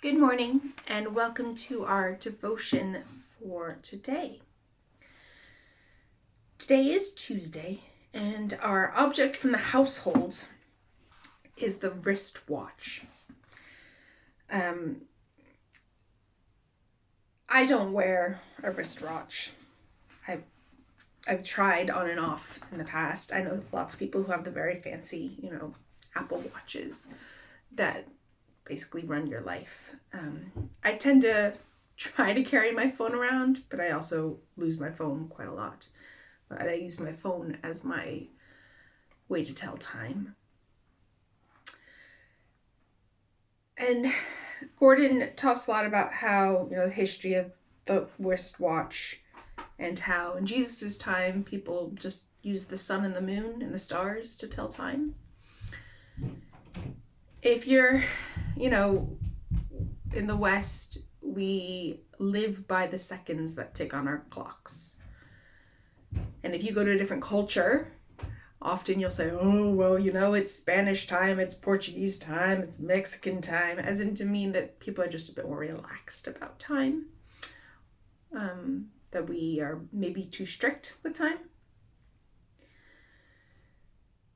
Good morning and welcome to our devotion for today. Today is Tuesday and our object from the household is the wristwatch. I don't wear a wristwatch. I've tried on and off in the past. I know lots of people who have the very fancy, Apple watches that basically run your life. I tend to try to carry my phone around, but I also lose my phone quite a lot. But I use my phone as my way to tell time. And Gordon talks a lot about how, the history of the wristwatch and how in Jesus' time people just used the sun and the moon and the stars to tell time. If you're, in the West, we live by the seconds that tick on our clocks. And if you go to a different culture, often you'll say, oh, well, it's Spanish time, it's Portuguese time, it's Mexican time, as in to mean that people are just a bit more relaxed about time, that we are maybe too strict with time.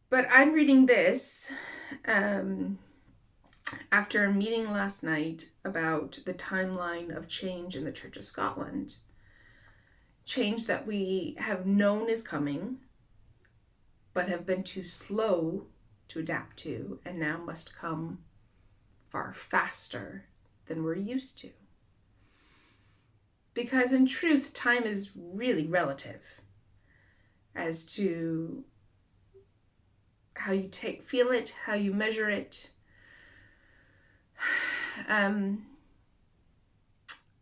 But I'm reading this after a meeting last night about the timeline of change in the Church of Scotland. Change that we have known is coming, but have been too slow to adapt to, and now must come far faster than we're used to. Because in truth, time is really relative as to how you feel it, how you measure it.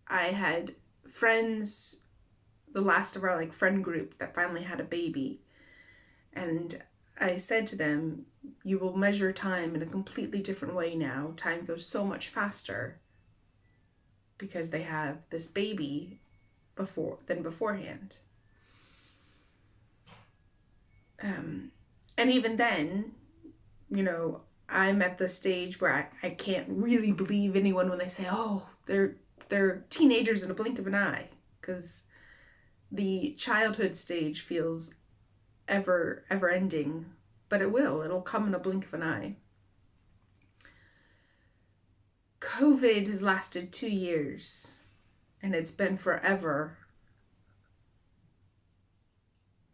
I had friends, the last of our friend group that finally had a baby, and I said to them, you will measure time in a completely different way now. Time goes so much faster because they have this baby than beforehand. And even then, I'm at the stage where I can't really believe anyone when they say, oh, they're teenagers in a blink of an eye, because the childhood stage feels ever ending, but it'll come in a blink of an eye. COVID has lasted 2 years, and it's been forever.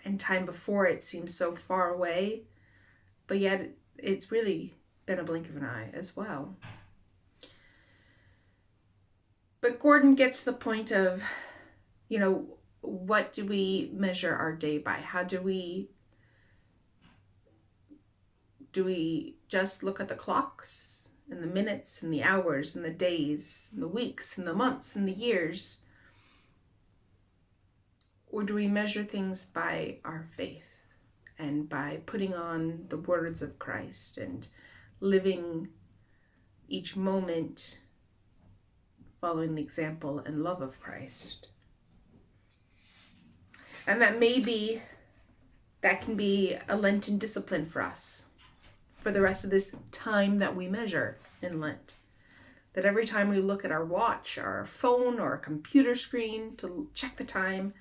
And time before it seems so far away, but yet it's really been a blink of an eye as well. But Gordon gets to the point of, what do we measure our day by? How do we just look at the clocks and the minutes and the hours and the days and the weeks and the months and the years? Or do we measure things by our faith and by putting on the words of Christ and living each moment following the example and love of Christ? And that can be a Lenten discipline for us for the rest of this time that we measure in Lent. That every time we look at our watch, our phone, or a computer screen to check the time,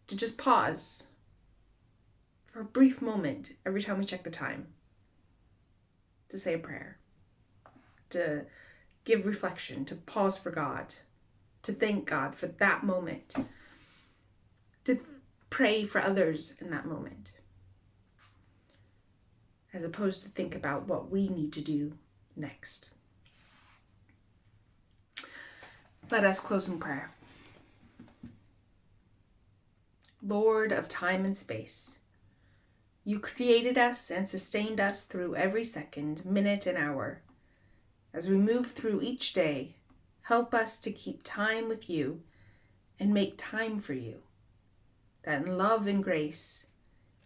to just pause for a brief moment every time we check the time, to say a prayer, to give reflection, to pause for God, to thank God for that moment, to pray for others in that moment, as opposed to think about what we need to do next. Let us close in prayer. Lord of time and space, you created us and sustained us through every second, minute, and hour. As we move through each day, help us to keep time with you and make time for you, that in love and grace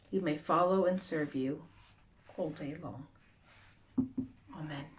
we may follow and serve you all day long. Amen.